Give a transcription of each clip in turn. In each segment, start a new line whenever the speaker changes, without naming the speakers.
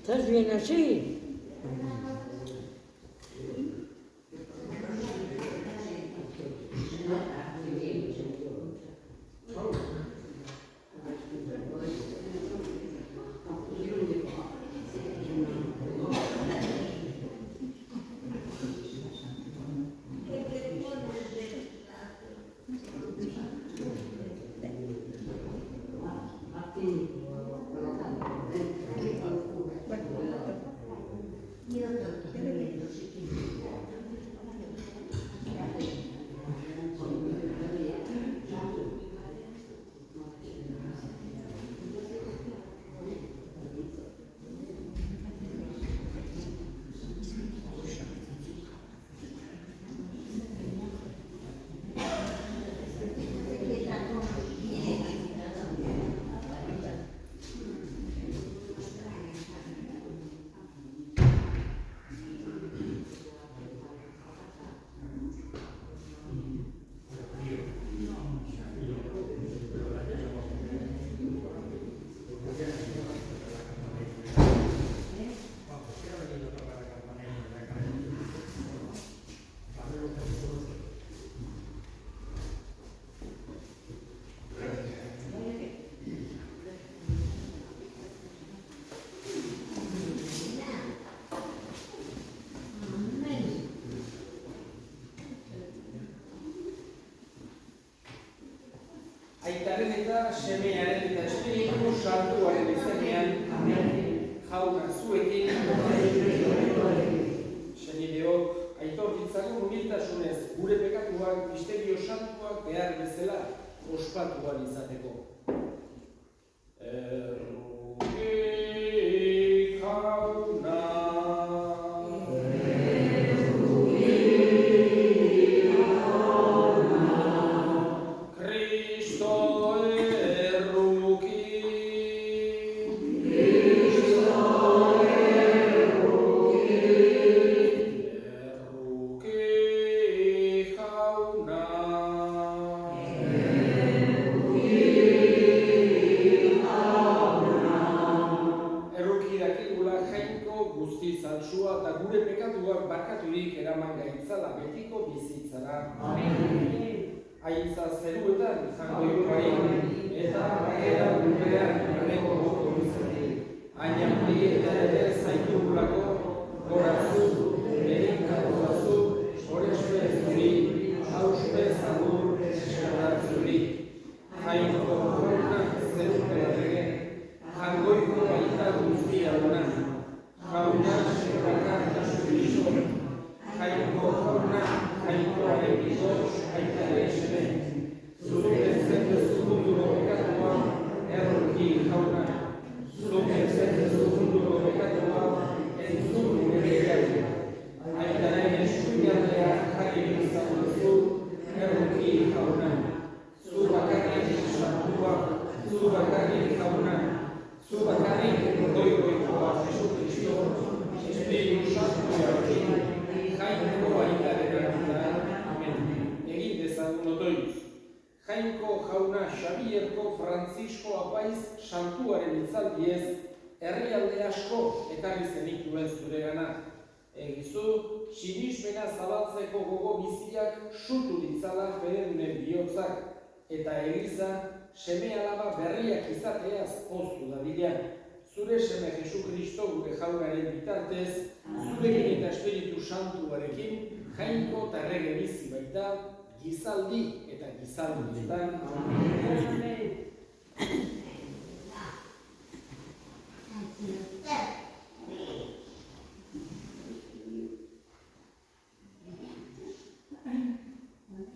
¿Estás bien así?
Aitaren eta semearen eta Espiritu Santuaren izenean, Jauna zuekin, senideok, aitor ditzagun humiltasunez gure pekatuak misterio santuak behar bezala ospatuan izateko. Jauna. Aitza zeruetan izango ikuari, eta bakera urrean gareko goko izatik. Aina hori eta ere zaitugulako, gorazu, berikatu bazu, horespe zuri, hauspe zagur, eskarat zuri. Jainko horna zerupe errege, jangoiko baita guztia duna. Jauna sekakak da zurizo, jainko horna, jainkoaren bizos, aitaren seme. Zuk entzen duzu munduro bekatua, erroki jauna. Zuk entzen duzu munduro bekatua, entzun gure. Aitaren eskuinaldea jarri izan duzu, erroki jauna. Zu bakarrik santua, zu bakarrik jauna. Zu bakarrik goikoa Jesu Kristo, Espiritu Santuarekin, jainko aitaren artean. Egin dezagun otoitz. Jainko jauna Xabierko Frantzisko apaiz santuaren itzaldiez herrialde asko ekarri zenituen zuregana. Egizu, sinismena zabaltzeko gogo biziak sutu ditzala fededunen bihotzak eta egiza seme alaba berriak izateaz poztu dadila. Zure seme Jesu Kristo gure jaunaren bitartez, zurekin eta Espiritu Santuarekin, jainko eta errege bizi baita, gizaldi eta gizaldietan.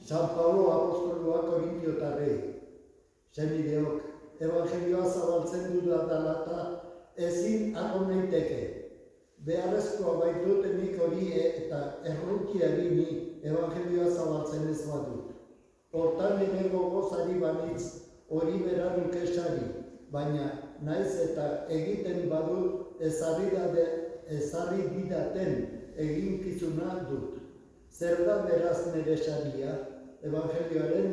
San Pablo apostoloak Korintiotarrei, senideok, evangelioa zabaltzen dudala ezin agon naiteke. Beharrezkoa baitutenik hori eta erruki egini evangelioa zabaltzen ez badut. Hortan ere gogozari banitz hori beraruk esari, baina naiz eta egiten badut ezarri didaten eginkizuna dut. Zer da beraz nire saria, evangelioaren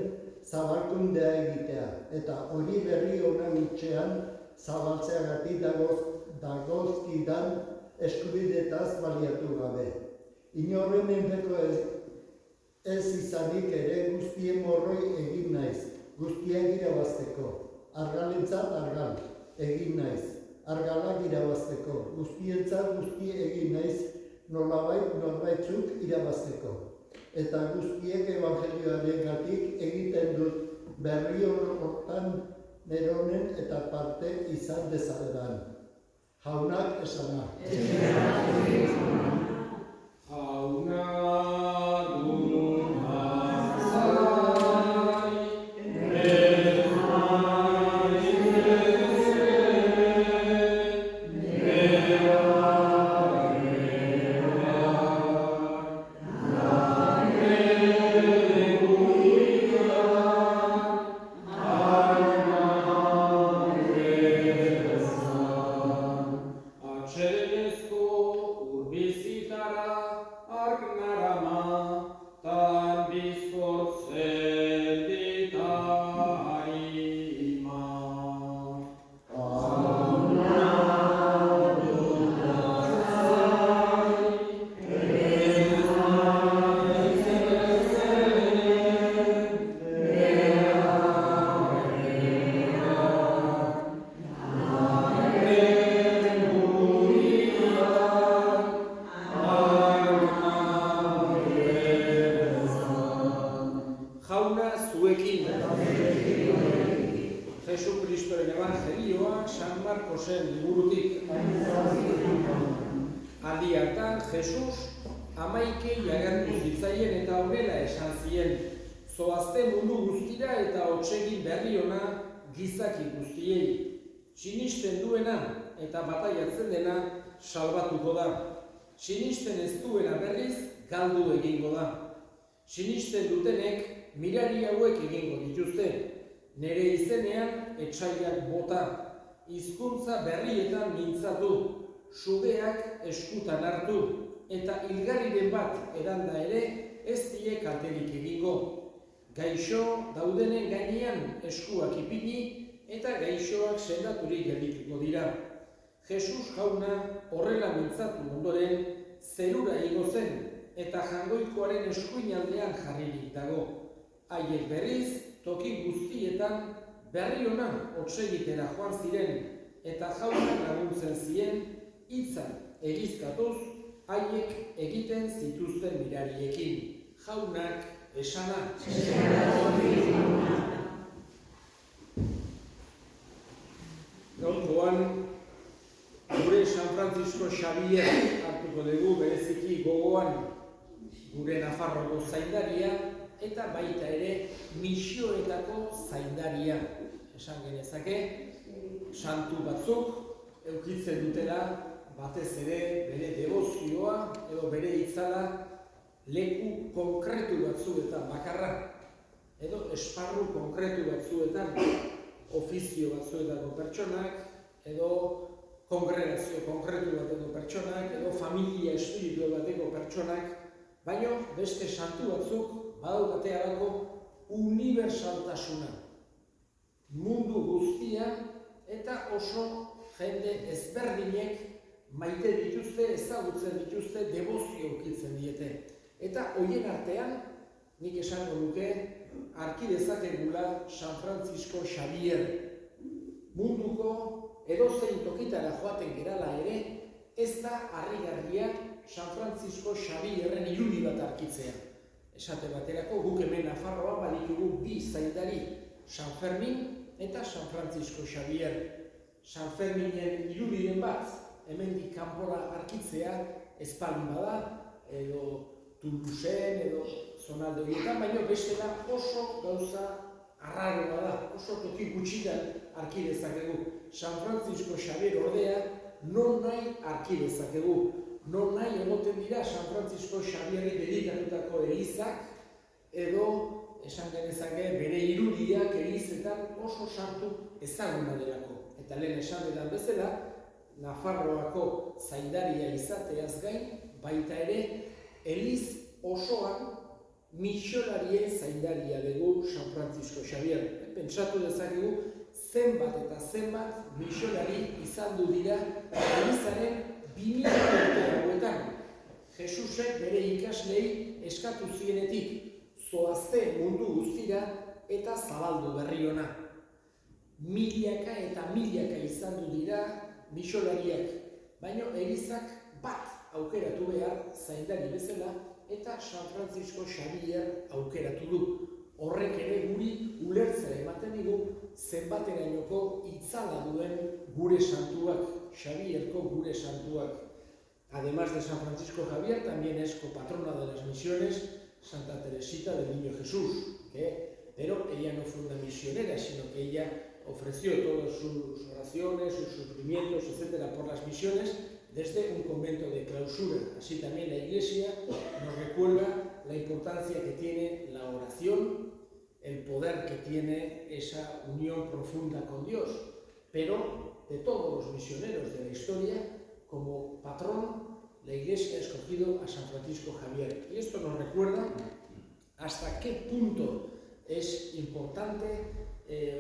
zabalkundea egitea, eta hori berri honen utxean zabaltzeagatik dagozki didan eskubidetaz baliatu gabe. Inorren menpeko ez izanik ere guztien morroi egin naiz, guztiak irabazteko. Argalentzat argal egin naiz, argalak irabazteko. Guztientzat guzti egin naiz, nolabait norbaitzuk irabazteko. Eta guztiek evangelioarengatik egiten dut berri horretan neronen eta parte izan dezadan. Jaunak esana.
Jauna zuekin. Jesu Kristoren evangelioa San Markosen liburutik. Aldi hartan Jesus 11 agertu zitzaien eta honela esan zien: zoazte mundu guztira eta hotsegin berri ona gizaki guztiei. Sinisten duena eta bataiatzen dena salbatuko da. Sinisten ez duena berriz galdu egingo da. Sinisten dutenek mirari hauek egingo dituzte, nere izenean etsaiak bota, hizkuntza berrietan mintzatu, sugeak eskutan hartu, eta hilgarriren bat eranda ere ez die kalterik egingo. Gaixo daudenen gainean eskuak ipini eta gaixoak sendaturik geldituko dira. Jesus jauna horrela mintzatu ondoren zerura igo zen eta jangoikoaren eskuinaldean jarririk dago. Haiek berriz, toki guztietan berri ona hotsegitera joan ziren eta jaunak laguntzen zien hitzan egizkatuz haiek egiten zituzten mirariekin. Jaunak esana. Gaurkoan gure San Francisco Xavier hartuko dugu, bereziki gogoan gure Nafarroko zaindaria eta baita ere misioetako zaindaria. Esan genezake, santu batzuk eukitzen dutela batez ere bere devozioa edo bere itzala leku konkretu batzuetan bakarra edo esparru konkretu batzuetan, ofizio batzuetako pertsonak edo kongregazio konkretu bateko pertsonak edo familia espiritual bateko pertsonak, baina beste santu batzuk badaukate halako unibersaltasuna. Mundu guztian eta oso jende ezberdinek maite dituzte, ezagutzen dituzte, devozio ukitzen diete. Eta horien artean, nik esango nuke, arki dezakegula San Francisco Xavier. Munduko edozein tokitara joaten gerala ere, ez da harrigarria San Francisco Xavierren irudi bat arkitzea. Esate baterako guk hemen Nafarroa baditugu bi zaindari, San Fermin eta San Francisco Xavier. San Ferminen irudiren bat, hemendik kanpora arkitzea ezpalin bada, edo Toulousen edo zonalde horietan, baina bestela oso gauza arraroa da, oso toki gutxitan arki dezakegu. San Francisco Xavier ordea non nahi arki dezakegu. Non nahi egoten dira San Francisco Xavierri dedikatutako elizak edo esan genezake bere irudiak elizetan oso sartu ezaguna delako. Eta lehen esan edan bezala, Nafarroako zaindaria izateaz gain, baita ere eliz osoan misionarien zaindaria dugu San Francisco Xavier. Pentsatu dezakegu zenbat eta zenbat misionari izan du dira eliza pasaren 2000 urte hauetan. Jesusek bere ikaslei eskatu zienetik, zoazte mundu guztira eta zabaldu berri ona. Milaka eta milaka izan du dira misionariak, baina Elizak bat aukeratu behar zaindari bezala eta San Francisco Xavier aukeratu du. Horrek ere guri ulertzea ematen digu zenbaterainoko itzala duen gure santuak, Xavierko gure santuak. Además de San Francisco Javier, también es copatrona de las misiones Santa Teresita del Niño Jesús, pero ella no fue una misionera, sino que ella ofreció todas sus oraciones, sus sufrimientos, etcétera, por las misiones desde un convento de clausura. Así también la Iglesia nos recuerda la importancia que tiene la oración, el poder que tiene esa unión profunda con Dios. Pero de todos los misioneros de la historia, como patrón, la Iglesia ha escogido a San Francisco Javier. Y esto nos recuerda hasta qué punto es importante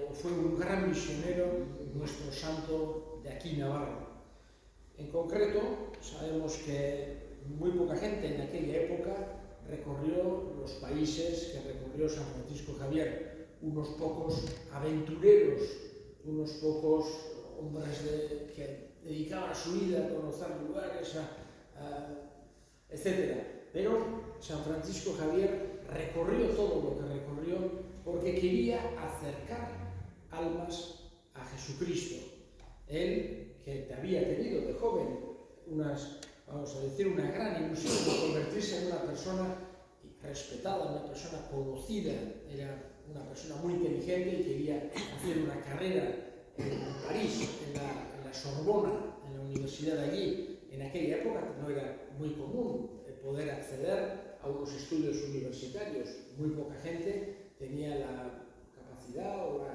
o fue un gran misionero nuestro santo de aquí, Navarra. En concreto, sabemos que muy poca gente en aquella época recorrió los países que recorrió San Francisco Javier. Unos pocos aventureros, unos pocos hombres que dedicaban su vida a conocer lugares, etc. Pero San Francisco Javier recorrió todo lo que recorrió porque quería acercar almas a Jesucristo. Él, que había tenido de joven vamos a decir, una gran ilusión de convertirse en una persona respetada, una persona conocida, era una persona muy inteligente y quería hacer una carrera en París, en la Sorbona, en la universidad de allí. En aquella época no era muy común poder acceder a unos estudios universitarios. Muy poca gente tenía la capacidad o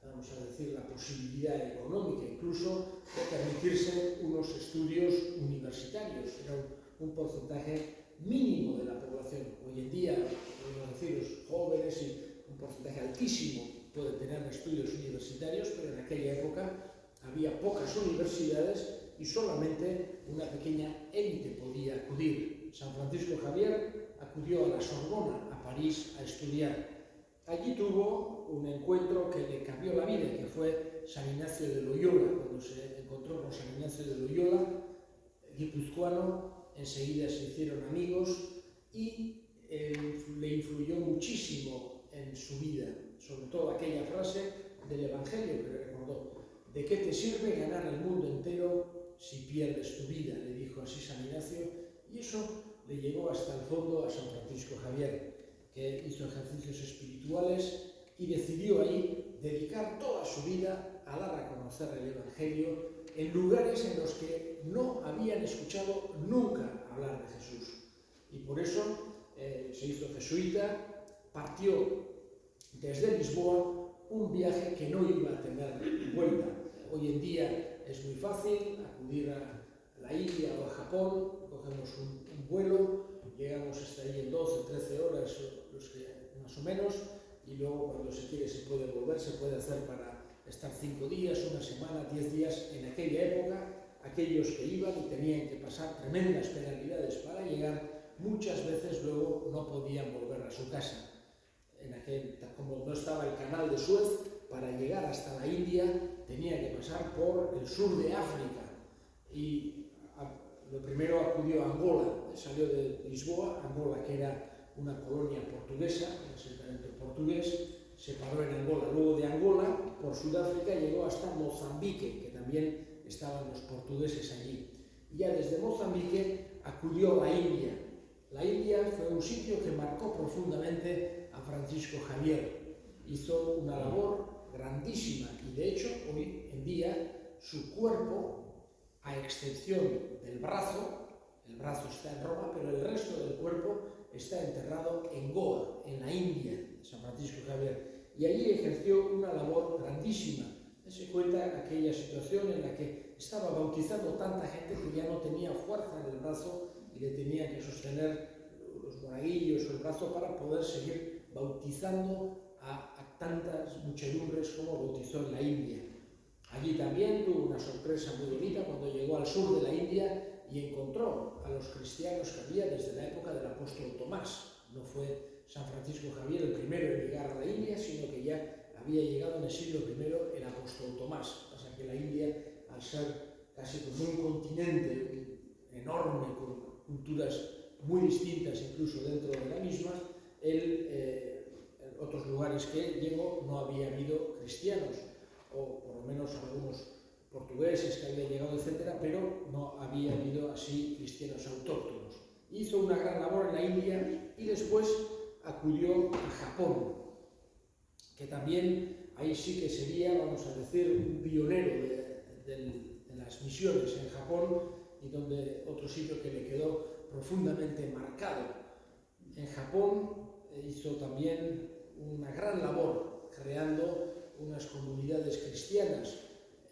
vamos a decir, la posibilidad económica incluso de permitirse unos estudios universitarios. Era un porcentaje mínimo de la población. Hoy en día, podemos decir, los jóvenes y un porcentaje altísimo pueden tener estudios universitarios, pero en aquella época había pocas universidades y solamente una pequeña élite podía acudir. San Francisco Javier acudió a la Sorbona, a París, a estudiar. Allí tuvo un encuentro que le cambió la vida, que fue San Ignacio de Loyola. Cuando se encontró con San Ignacio de Loyola, guipuzcoano, enseguida se hicieron amigos y le influyó muchísimo en su vida, sobre todo aquella frase del Evangelio que le recordó: ¿de qué te sirve ganar el mundo entero si pierdes tu vida?, le dijo así San Ignacio, y eso le llegó hasta el fondo a San Francisco Javier, que hizo ejercicios espirituales y decidió ahí dedicar toda su vida a dar a conocer el Evangelio en lugares en los que no habían escuchado nunca hablar de Jesús. Y por eso se hizo jesuita, partió desde Lisboa, un viaje que no iba a tener vuelta. Hoy en día es muy fácil acudir a la India o a Japón, cogemos un vuelo, llegamos hasta ahí en 12, 13 horas, más o menos, y luego cuando se quiere se puede volver, se puede hacer para estar 5 días, una semana, 10 días. En aquella época, aquellos que iban y tenían que pasar tremendas penalidades para llegar, muchas veces luego no podían volver a su casa. Como no estaba el canal de Suez, para llegar hasta la India tenía que pasar por el sur de África. Y lo primero acudió a Angola, salió de Lisboa, Angola, que era una colonia portuguesa, un asentamiento portugués, se paró en Angola. Luego de Angola, por Sudáfrica, llegó hasta Mozambique, que también estaban los portugueses allí. Y ya desde Mozambique acudió a la India. La India fue un sitio que marcó profundamente a Francisco Javier. Hizo una labor grandísima y de hecho hoy en día su cuerpo, a excepción del brazo, el brazo está en Roma, pero el resto del cuerpo está enterrado en Goa, en la India, San Francisco Javier, y allí ejerció una labor grandísima. Se cuenta aquella situación en la que estaba bautizando tanta gente que ya no tenía fuerza en el brazo y le tenía que sostener los monaguillos o el brazo para poder seguir bautizando a tantas muchedumbres como bautizó en la India. Allí también tuvo una sorpresa muy bonita cuando llegó al sur de la India y encontró a los cristianos que había desde la época del apóstol Tomás. No fue San Francisco Javier el primero en llegar a la India, sino que ya había llegado en el siglo I el apóstol Tomás. Pasa que la India, al ser casi como un continente enorme, con culturas muy distintas incluso dentro de la misma, en otros lugares que llegó no había habido cristianos, o por lo menos algunos portugueses que habían llegado, etcétera, pero no había habido así cristianos autóctonos. Hizo una gran labor en la India y después acudió a Japón, que también ahí sí que sería, vamos a decir, un pionero de las misiones en Japón, y donde otro sitio que le quedó profundamente marcado. En Japón hizo también una gran labor creando unas comunidades cristianas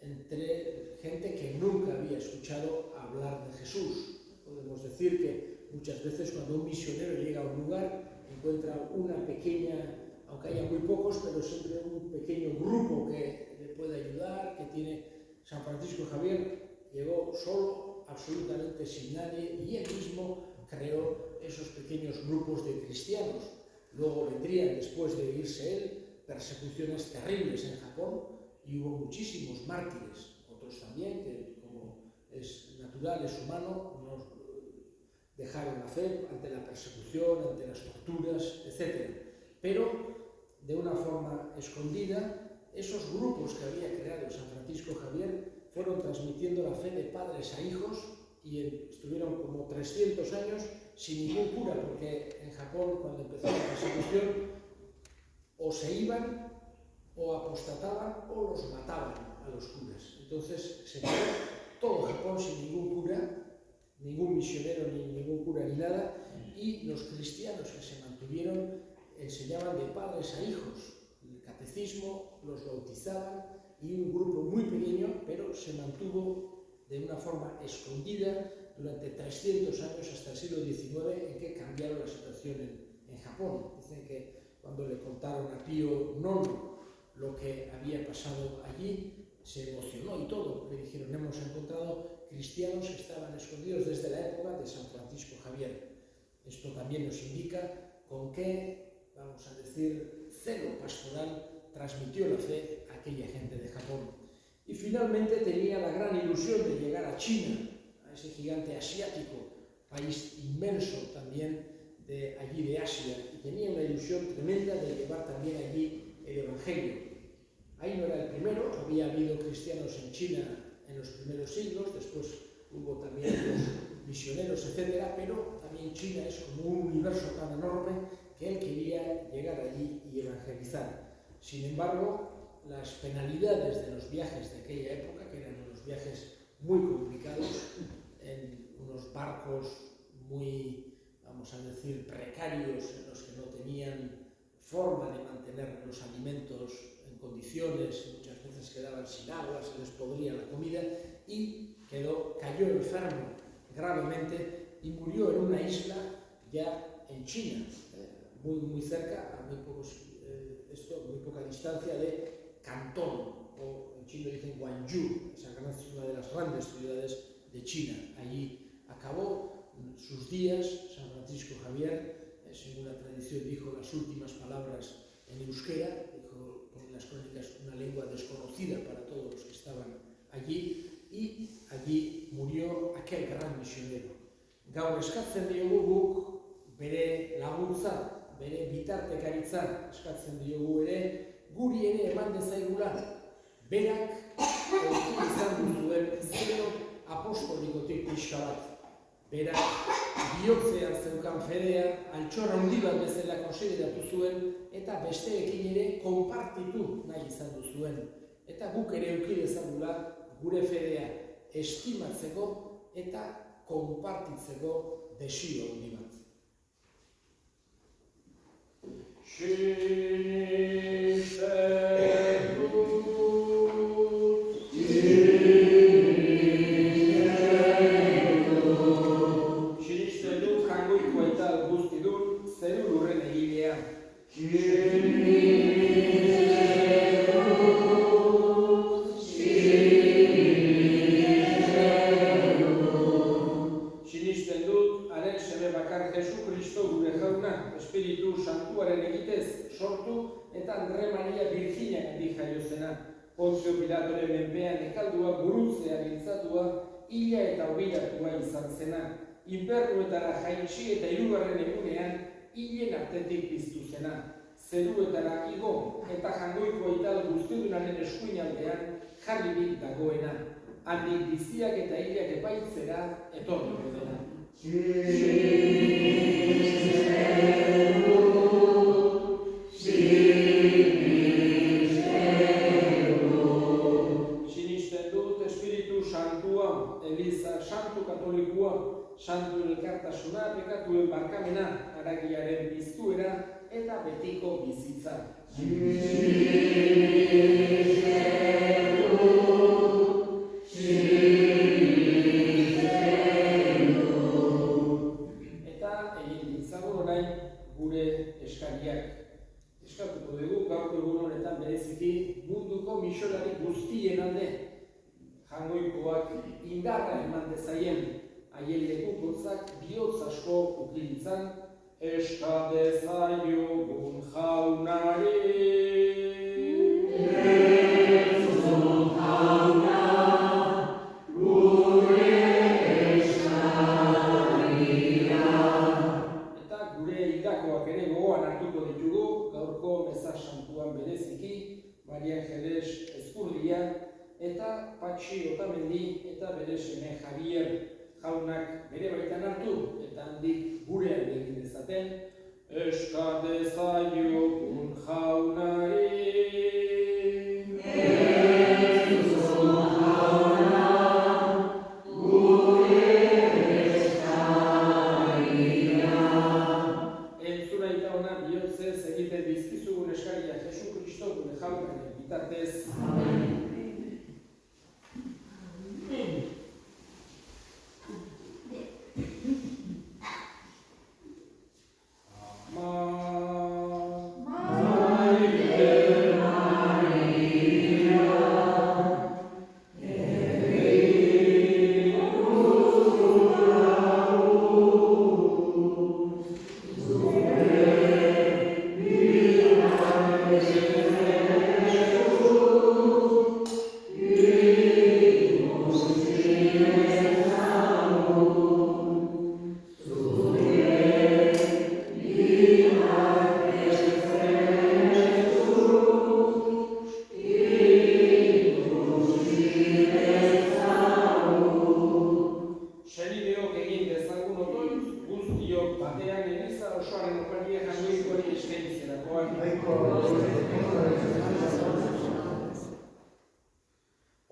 entre gente que nunca había escuchado hablar de Jesús. Podemos decir que muchas veces cuando un misionero llega a un lugar encuentra una pequeña, aunque haya muy pocos, pero siempre un pequeño grupo que le puede ayudar, que tiene. San Francisco Javier llegó solo, absolutamente sin nadie, y él mismo creó esos pequeños grupos de cristianos. Luego vendrían, después de irse él, persecuciones terribles en Japón, y hubo muchísimos mártires, otros también, que como es natural, es humano, no dejaron la fe ante la persecución, ante las torturas, etc. Pero, de una forma escondida, esos grupos que había creado San Francisco Javier fueron transmitiendo la fe de padres a hijos, y estuvieron como 300 años sin ningún cura, porque en Japón, cuando empezó la persecución, o se iban, o apostataban, o los mataban a los curas. Entonces se quedó todo Japón sin ningún cura, ningún misionero, ni ningún cura, ni nada, y los cristianos que se mantuvieron enseñaban de padres a hijos el catecismo, los bautizaban, y un grupo muy pequeño, pero se mantuvo de una forma escondida durante 300 años hasta el siglo XIX, en que cambiaron la situación en Japón. Dicen que cuando le contaron a Pío IX lo que había pasado allí, se emocionó y todo. Le dijeron: hemos encontrado cristianos que estaban escondidos desde la época de San Francisco Javier. Esto también nos indica con qué, vamos a decir, celo pastoral transmitió la fe a aquella gente de Japón. Y finalmente tenía la gran ilusión de llegar a China, a ese gigante asiático, país inmenso también de allí de Asia, y tenía una ilusión tremenda de llevar también allí el Evangelio. Ahí no era el primero, había habido cristianos en China en los primeros siglos, después hubo también los misioneros, etc., pero también China es como un universo tan enorme que él quería llegar allí y evangelizar. Sin embargo, las penalidades de los viajes de aquella época, que eran unos viajes muy complicados, en unos barcos muy, vamos a decir, precarios, en los que no tenían forma de mantener los alimentos en condiciones, muchas veces quedaban sin agua, se les podría la comida, y cayó enfermo gravemente y murió en una isla ya en China, muy cerca, a muy poca distancia de Cantón, o en chino dicen Guangzhou, una de las grandes ciudades de China. Allí acabó sus días San Francisco Javier, según la tradición dijo las últimas palabras en euskera, dijo en las crónicas una lengua desconocida para todos los que estaban allí, y allí murió aquel gran misionero. Gaur eskatzen diogu guk bere laguntza, bere bitartekaritza eskatzen diogu ere, guri ere eman dezaigula, berak izan duzuen zelo apostolikotik pixka bat. Berak bihotzean zeukan fedea, altxorra handi bat bezala konsideratu zuen, eta besteekin ere konpartitu nahi izan duzuen. Eta guk ere eduki dezagula gure fedea estimatzeko eta konpartitzeko desio handi bat. Sinisten dut jangoiko eta guzti dut zeru lurren egilea. Sinisten dut Espiritu Santuaren egitez sortu eta Andre Maria Virginia handik jaio zena. Pontzio Pilatoren menpean ekaldua gurutzea giltzatua, hila eta hogiratua izan zena. Infernuetara jaitsi eta hirugarren egunean hilen artetik piztu zena. Zeruetara igo eta jangoiko ital guztidunaren eskuinaldean jarririk dagoena. Handik biziak eta hilak epaitzera etorriko dena. Sinisten dut Espiritu Santua, Eliza Santu Katolikoa, Santu elkartasuna, pekatuen barkamena, haragiaren piztuera eta betiko bizitza. Gure eskariak. Eskatuko dugu gaurko egun honetan bereziki munduko misionari guztien alde. Jangoikoak indarra eman dezaien, haien lekukotzak bihotz asko ukilitzan, eska dezaiogun jaunari. Maria Angeles Ezkurdia eta Patxi Otamendi eta bere seme Javier jaunak bere baitan hartu eta handik gurean egin dezaten eska dezaiogun jaunari. Entzuna eta ona bihotzez egiten dizkizugun eskaria Jesu Kristo gure jaunaren bitartez.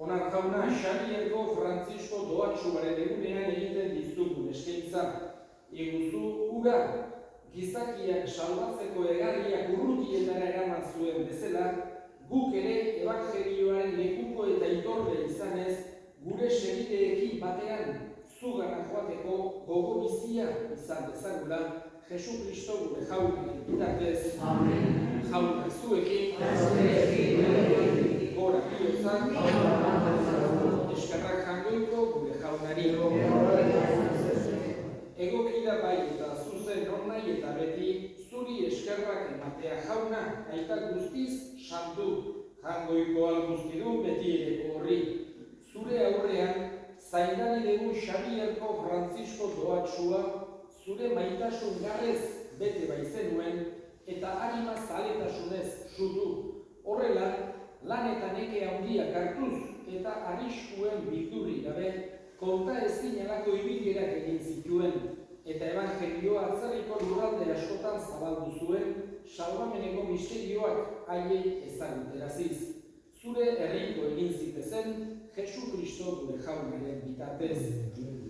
Onar jauna, Xabierko Frantzisko doatsuaren egunean egiten dizugun eskaintza. Iguzu ura, gizakiak salbatzeko egarriak urrutietara eraman zuen bezala, guk ere ebangelioaren lekuko eta itorbe izanez, gure segideekin batean zugana joateko gogo bizia izan dezagula, Jesu Kristo gure jaunaren bitartez. Amen. Jauna zuekin, gora biotzak, eskerrak jangoiko gure jaunari. Egokida bai eta zuzen nahi eta beti, zuri eskerrak ematea jauna, aita guztiz santu, jangoiko alguztidun beti ere horri. Zure aurrean, zaindari dugu Xabierko Frantzisko doatsua, zure maitasun garrez bete baizenuen eta harima zaletasunez zutu. Horrela, lan eta neke handiak hartuz eta arriskuen bildurri gabe, konta ezin alako ibilierak egin zituen eta ebangelioa atzerriko lurralde askotan zabaldu zuen, salbameneko misterioak haiei ezaguteraziz. Zure herriko egin zitezen, Jesu Kristo gure jaunaren bitartez.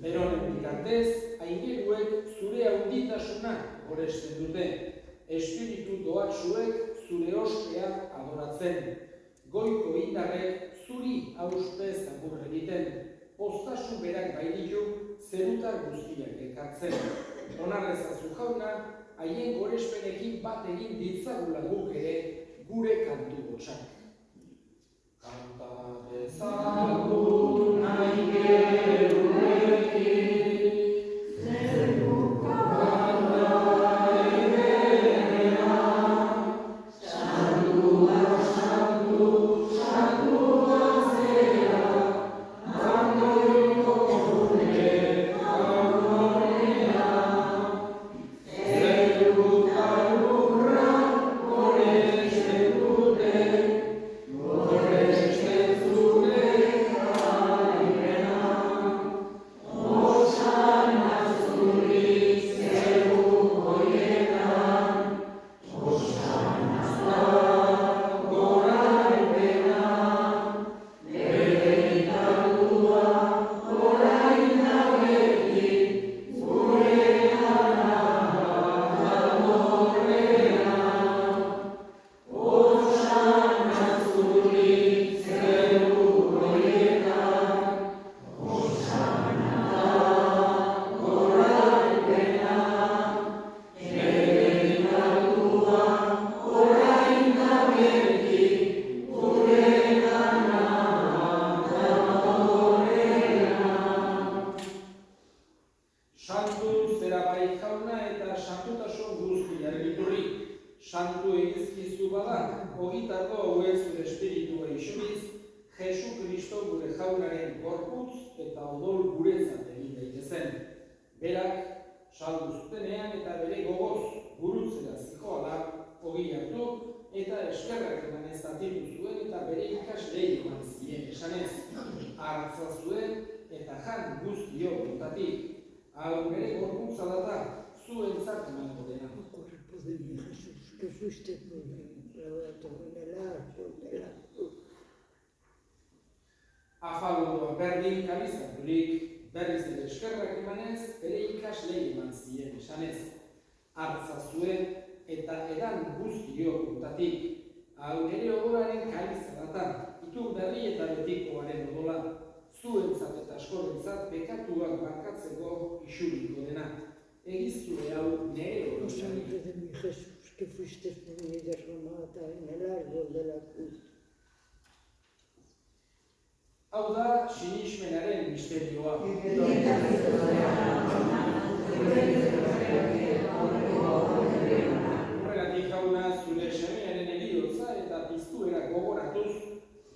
Beronen bitartez, aingeruek zure handitasuna goresten dute. Espiritu doatsuek zure ospea adoratzen. Goiko indarrek zuri auspez agur egiten. Postasu berak bailitu zerutar guztiak ekartzen. Onarrezazu jauna, haien gorespenekin bat egin ditzagula guk ere gure kantu gotxak. Kanta dezagun aingeruekin, zeruko kanta santu egizkizu bada, ogitarko hauek zure espiritua isuriz, Jesu Kristo gure jaunaren gorputz eta odol guretzat egin daitezen. Berak saldu zutenean eta bere gogoz gurutzera zijoala ogi hartu eta eskerrak eman ez atitu zuen eta bere ikaslei eman zien esanez. Hartza zuen eta jan guztio botatik. Hau bere gorputza da, zuentzat emango dena.
Cuerpo de mi Jesús, que fuiste por mí, clavado en el árbol de la cruz.
Afalua berdin kalizaturik, berriz ere eskerrak emanez, bere ikaslei eman zien esanez. Hartza zuen eta edan guztio botatik. Hau nere odolaren kalizadatan, itur berri eta betikoaren odola, zuentzat eta askorentzat bekatuak barkatzeko isuriko dena. Egiztue hau nere
Oh
odolari.
sangre de mi Jesús, que fuiste por mí derramada en el árbol de la cruz.
Hau da, sinismenaren misterioa. Horregatik jauna zure semearen heriotza eta piztuera gogoratuz,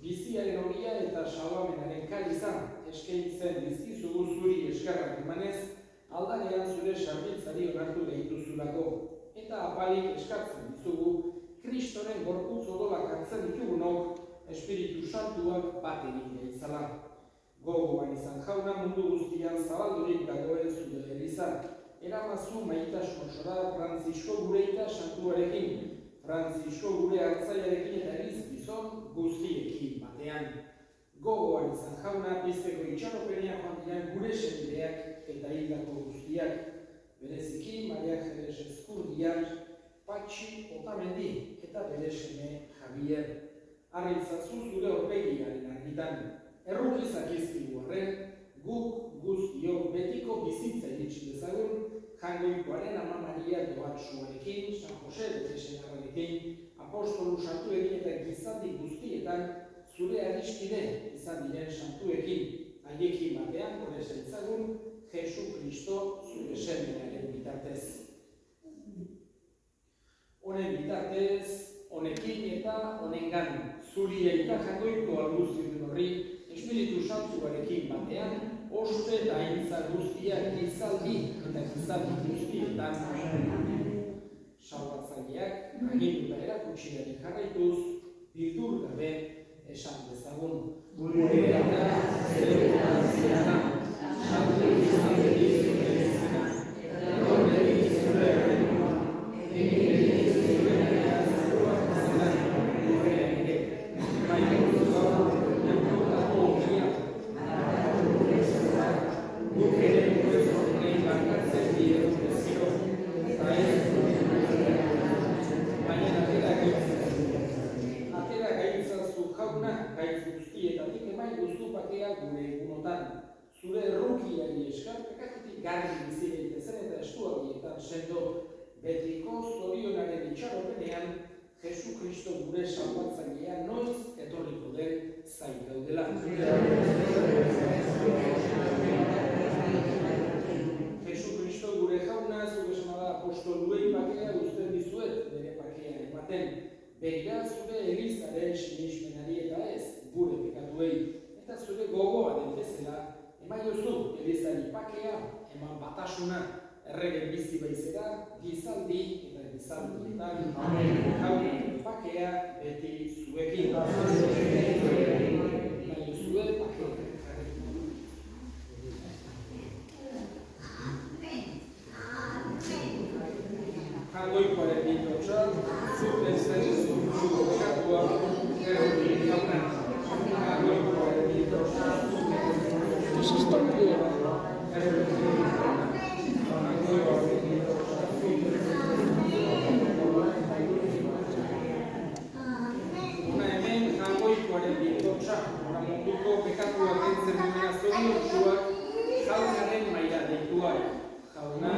biziaren ogia eta salamenaren kalizan eskaintzen dizkizugu zuri eskerrak emanez, aldanean zure sarbiltzari onartu gehituzulako. Eta apalik eskatzen dizugu, Kristoren gorputz odolak hartzen ditugunok, Espiritu Santuak bat egin gaitzala. Gogoan izan jauna mundu guztian zabaldurik dagoen zure elizan. Eramazu maitasun osora Frantzisko gure eta santuarekin, Frantzisko gure hartzaiarekin eta gizon guztiekin batean. Gogoan izan jauna pizteko itxaropenea joan diren gure senideak eta hildako guztiak. Bereziki Maria Jerez Eskurdiak, Patxi Otamendi eta bere seme Javier. Arritzazu zure horpegiaren argitan. Errukizak izkigu arren, guk guztiok betiko bizitza iritsi dezagun, Jangoikoaren Ama Maria Doatsuarekin, San Jose Betesenarrarekin, Apostolu santuekin eta gizaldi guztietan zure adiskide izan diren santuekin, haiekin batean goreza itzagun, Jesu Kristo zure semenaren bitartez. Honen bitartez, honekin eta honengan, zuri eta Jangoiko alguzioen horri, Espiritu Santuarekin batean, oste eta aintza guztiak gizaldi eta gizaldi guztietan salbatzaileak, agindu eta erakutsiari jarraituz, bildur gabe esan dezagun. Gure eta zeretan zeretan, saldu gizaldi zure eta horrek zure errenua, egin zure eta zeruak zelan, horrean ere, baina gaur, gure egunotan, zure errukiari eskar, pekatutik garbi bizi daitezen eta estuagietan sendo, betiko zorionaren itxaropenean, Jesu Kristo gure salbatzailea noiz etorriko den zain gaudela. Jesu Kristo gure jauna, zure esamada apostoluei bakea uzten dizuet bere bakea ematen, begira zure elizaren sinismenari eta ez gure pekatuei. Eta zure gogoaren bezala, eman jozu elizari pakea, eman batasuna, errege bizi baizera, gizaldi eta gizaldietan, jauna pakea beti zuekin. Eman jozue pakea. Jangoikoaren bitotxa, zuten zen zuko bekatua, errotik jauna.
Pues está bien.
Una hemen Jangoikoaren bitotxa, munduko bekatuak entzen duena zoriontsuak, jaunaren maila deituak. Jauna,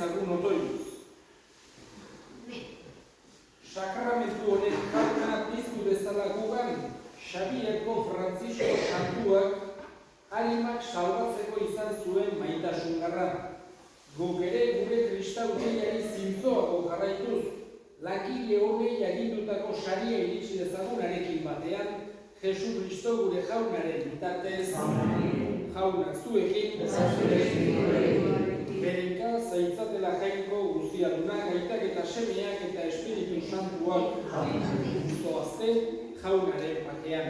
ezagun otoiuz. Sakramentu honek jauna piztu bezala gugan, Xabierko Frantzisko santuak harimak salbatzeko izan zuen maitasungarra. Guk ere gure kristauteiari zintzoago jarraituz, langile honei agindutako saria iritsi dezagunarekin batean, Jesu Kristo gure jaunaren bitartez, jauna zuekin, Berika zaitzatela jainko guztiaduna, gaitak eta semeak eta Espiritu Santuak, zoazte jaunaren batean.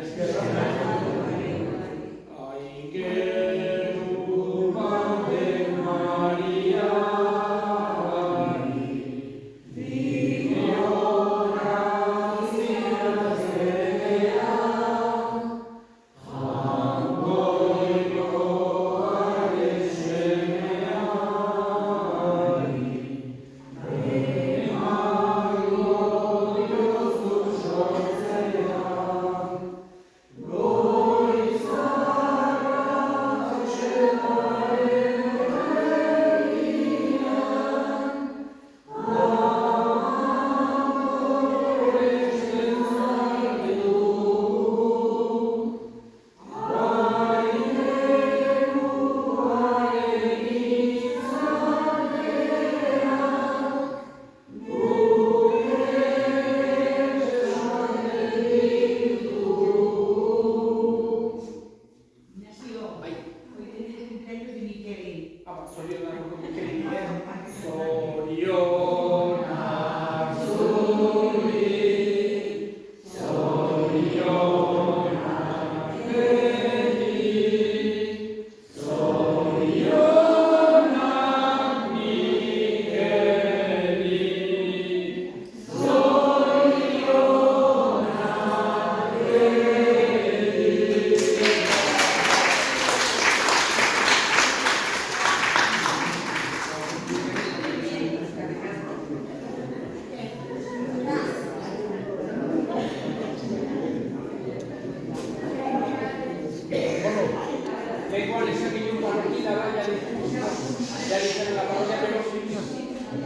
Aingeru bate Maria,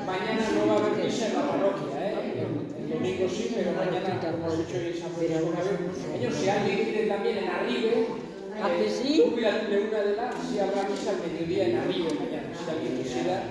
mañana no va a haber misa en la parroquia, el domingo sí, pero mañana aprovecho y San Francisco una vez. Señor, si alguien quiere también en Arribe,
¿a que sí?
una de las, si habrá misa al mediodía en Arribe mañana, si alguien quisiera.